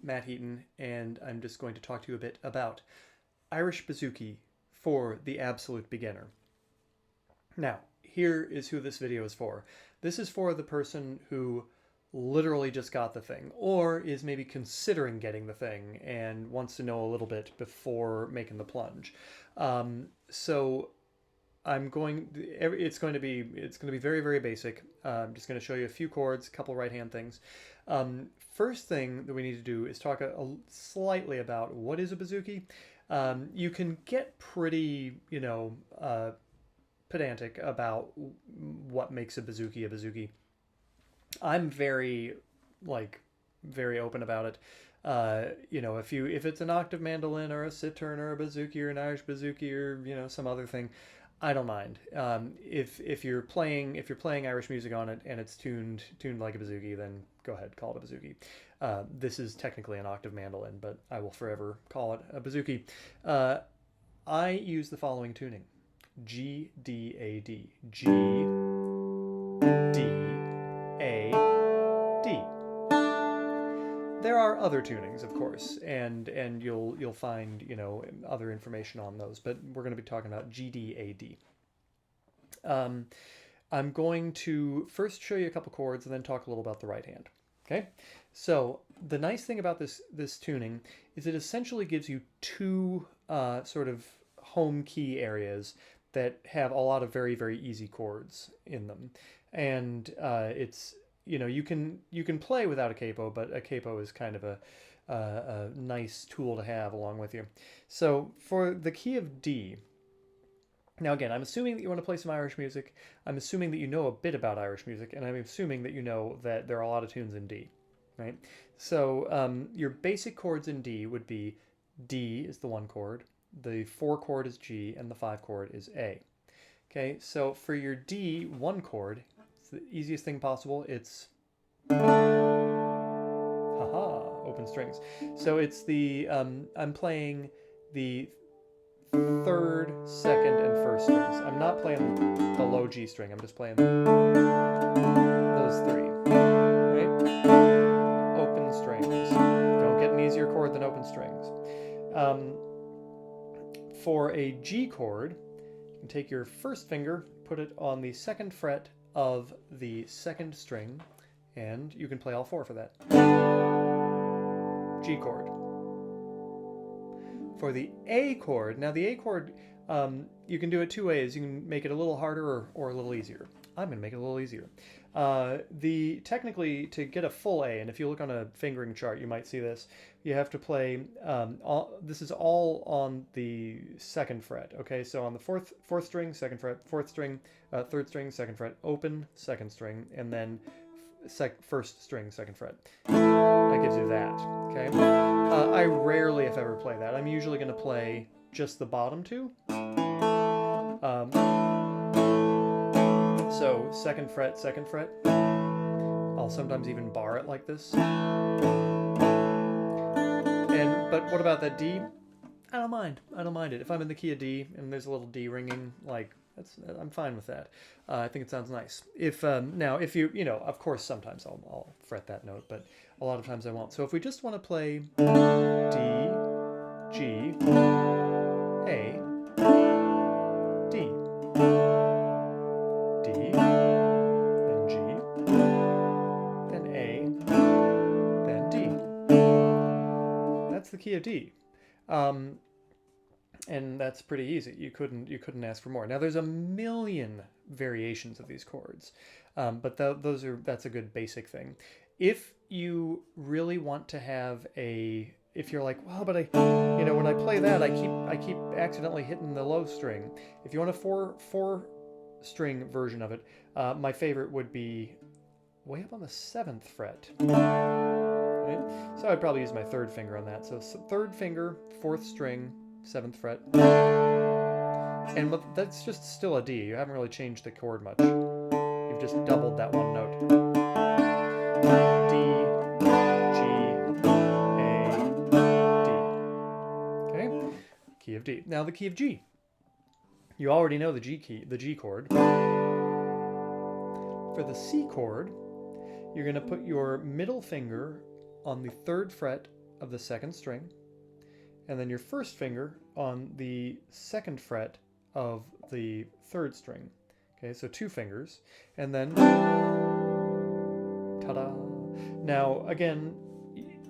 Matt Heaton, and I'm just going to talk to you a bit about Irish bouzouki for the absolute beginner. Now, here is who this video is for. This is for the person who literally just got the thing, or is maybe considering getting the thing and wants to know a little bit before making the plunge. So it's going to be very, very basic. I'm just going to show you a few chords, a couple right hand things. First thing that we need to do is talk slightly about what is a bouzouki. You can get pretty, pedantic about what makes a bouzouki a bouzouki. I'm very open about it. If it's an octave mandolin or a cittern or a bouzouki or an Irish bouzouki or some other thing, I don't mind. If you're playing Irish music on it and it's tuned like a bouzouki, then go ahead, call it a bouzouki. This is technically an octave mandolin, but I will forever call it a bouzouki. I use the following tuning: G, D, A, D, G, D, A, D. There are other tunings, of course, and you'll find other information on those, but we're going to be talking about G, D, A, D. I'm going to first show you a couple chords and then talk a little about the right hand. Okay, so the nice thing about this tuning is it essentially gives you two sort of home key areas that have a lot of very, very easy chords in them, and it's you can play without a capo, but a capo is kind of a nice tool to have along with you. So for the key of D, now again, I'm assuming that you want to play some Irish music. I'm assuming that you know a bit about Irish music, and I'm assuming that you know that there are a lot of tunes in D, right? So your basic chords in D would be D is the 1 chord, the 4 chord is G, and the 5 chord is A. Okay, so for your D 1 chord, it's the easiest thing possible. It's open strings. So it's the I'm playing the 3rd, 2nd, and 1st strings. I'm not playing the low G string. I'm just playing those 3. Right? Open strings. Don't get an easier chord than open strings. For a G chord, you can take your 1st finger, put it on the 2nd fret of the 2nd string, and you can play all 4 for that. G chord. For the A chord, now the A chord, you can do it 2 ways. You can make it a little harder or a little easier. I'm going to make it a little easier. Technically, to get a full A, and if you look on a fingering chart, you might see this, you have to play, this is all on the 2nd fret, okay? So on the 4th string, 2nd fret, 4th string, 3rd string, 2nd fret, open, 2nd string, and then 1st string, 2nd fret. That gives you that, okay? I rarely, if ever, play that. I'm usually going to play just the bottom 2. So 2nd fret, 2nd fret. I'll sometimes even bar it like this. But what about that D? I don't mind. I don't mind it. If I'm in the key of D and there's a little D ringing, I'm fine with that. I think it sounds nice. Now, if of course, sometimes I'll fret that note, but a lot of times I won't. So if we just want to play D, G, A, D, D, then G, then A, then D. That's the key of D. And that's pretty easy. You couldn't ask for more. Now there's a million variations of these chords, but that's a good basic thing. If you really want to have if you're like, well, but when I play that, I keep accidentally hitting the low string. If you want a four string version of it, my favorite would be way up on the 7th fret. Right? So I'd probably use my 3rd finger on that. So 3rd finger, 4th string, 7th fret. And that's just still a D. You haven't really changed the chord much. You've just doubled that one note. D, G, A, D. Okay? Key of D. Now the key of G. You already know the G chord. For the C chord, you're going to put your middle finger on the 3rd fret of the second string, and then your first finger on the second fret of the third string. Okay, so 2 fingers, and then ta-da! Now again,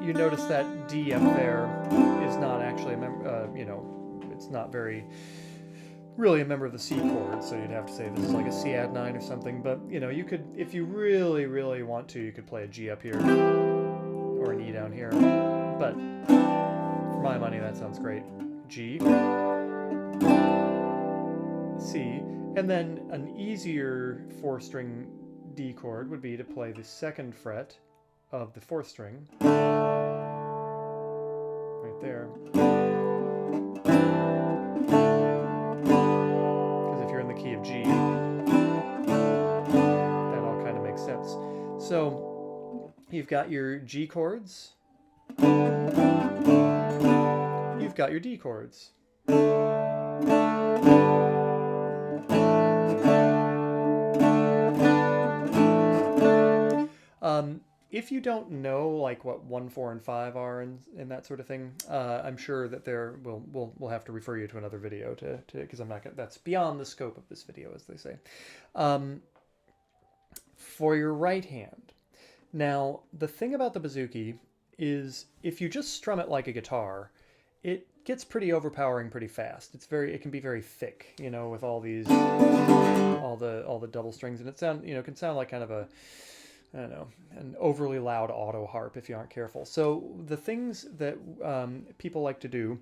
you notice that D up there is not actually it's not really a member of the C chord, so you'd have to say this is like a C add 9 or something. But you could, if you really want to, you could play a G up here or an E down here. But for my money, that sounds great. G, C, and then an easier 4-string D chord would be to play the second fret of the 4th string, right there. Because if you're in the key of G, that all kind of makes sense. So you've got your G chords, you've got your D chords. If you don't know like what 1, 4, and 5 are and that sort of thing, I'm sure that we'll have to refer you to another video because I'm not gonna, that's beyond the scope of this video, as they say. For your right hand, now the thing about the bouzouki is if you just strum it like a guitar, it gets pretty overpowering pretty fast. It can be very thick, with all these all the double strings, and it can sound like kind of a, I don't know, an overly loud auto harp if you aren't careful. So the things that people like to do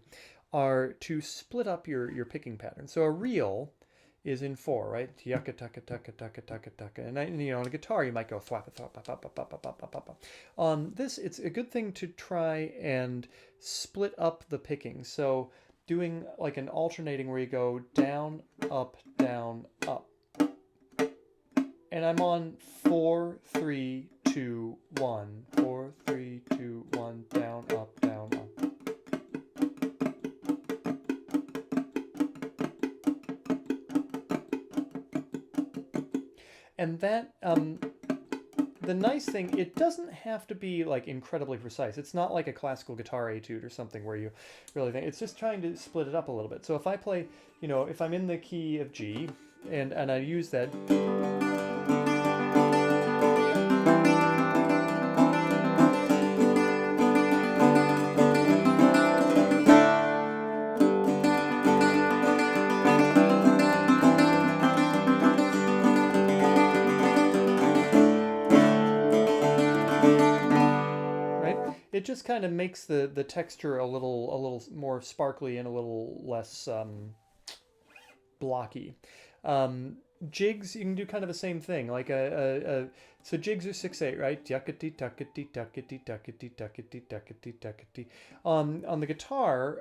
are to split up your picking pattern. So a reel is in 4, right? Yucka, tucka, tucka, tucka, tucka, tucka. And on a guitar, you might go thwappa, thwappa, thwappa, thwappa, thwappa, thwappa. On this, it's a good thing to try and split up the picking. So doing like an alternating where you go down, up, down, up. And I'm on 4, 3, 2, 1. 4, 3, 2, 1, down, up, down, up. And that, the nice thing, it doesn't have to be like incredibly precise. It's not like a classical guitar etude or something where you really think, it's just trying to split it up a little bit. So if I play, if I'm in the key of G and I use that, it just kind of makes the texture a little more sparkly and a little less blocky. Jigs, you can do kind of the same thing. Like so jigs are 6/8, right? Tuckety tuckety tuckety tuckety tuckety tuckety tuckety. On the guitar,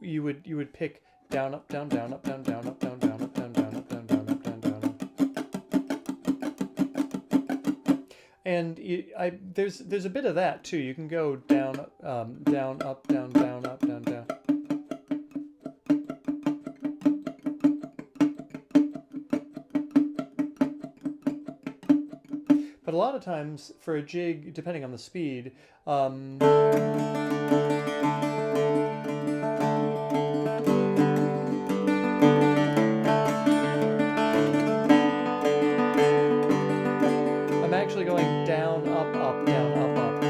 you would pick down up down down up down down up down down up down down up down down up down down up. And there's a bit of that too. You can go down down up down down up down down. But a lot of times for a jig, depending on the speed, I'm actually going down, up, up, down, up, up.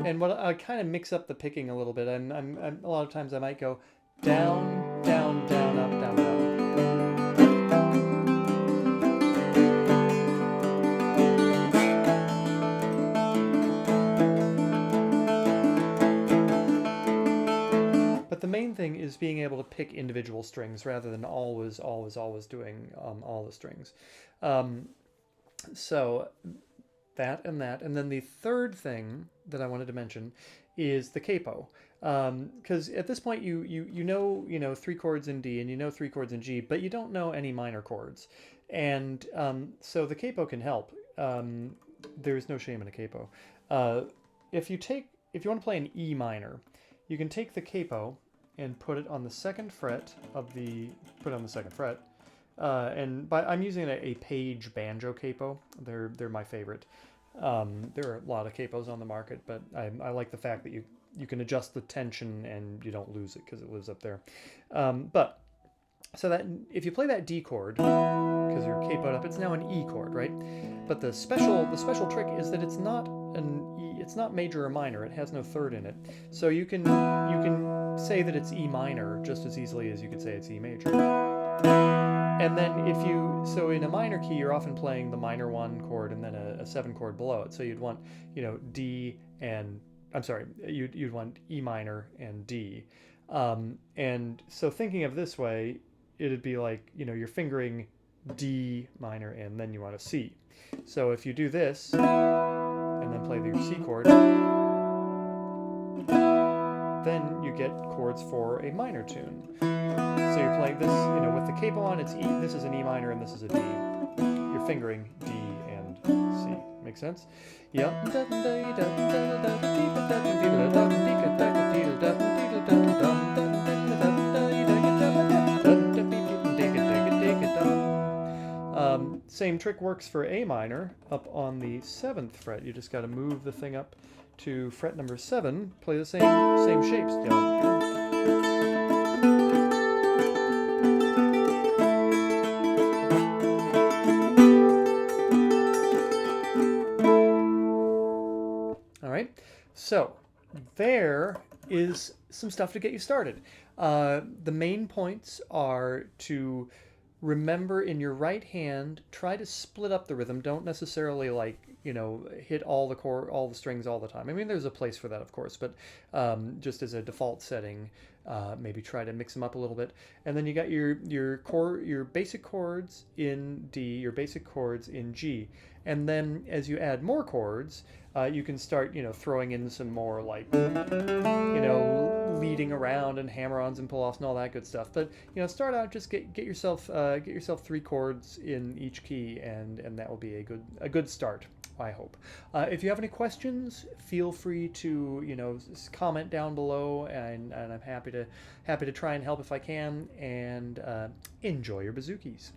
And what I kind of mix up the picking a little bit. I'm a lot of times I might go down, down, down, up, down, down. But the main thing is being able to pick individual strings rather than always doing all the strings. So that, and then the third thing that I wanted to mention is the capo, because at this point you know 3 chords in D and you know 3 chords in G, but you don't know any minor chords, and so the capo can help. There's no shame in a capo. If you want to play an E minor, you can take the capo and put it on the second fret of the, I'm using a Page banjo capo. They're my favorite. There are a lot of capos on the market, but I like the fact that you can adjust the tension and you don't lose it because it lives up there. But so that if you play that D chord because you're capoed up, it's now an E chord, right? But the special trick is that it's not major or minor. It has no third in it. So you can say that it's E minor just as easily as you could say it's E major. And then so in a minor key, you're often playing the minor 1 chord and then a 7 chord below it. So you'd want, D and, you'd want E minor and D. And so thinking of this way, it'd be like, you're fingering D minor and then you want a C. So if you do this and then play your C chord, then you get chords for a minor tune. So you're playing this, with the capo on, it's E, this is an E minor and this is a D. You're fingering D and C. Make sense? Yep. Same trick works for A minor up on the 7th fret. You just got to move the thing up to fret number 7, play the same shapes. All right, so there is some stuff to get you started. The main points are to remember in your right hand, try to split up the rhythm. Don't necessarily hit all the strings all the time. I mean, there's a place for that, of course, but just as a default setting, maybe try to mix them up a little bit. And then you got your basic chords in D, your basic chords in G. And then as you add more chords, you can start, throwing in some more leading around and hammer-ons and pull-offs and all that good stuff. But start out, just get yourself 3 chords in each key, and that will be a good start, I hope. If you have any questions, feel free to comment down below, and I'm happy to try and help if I can. And enjoy your bouzouki's.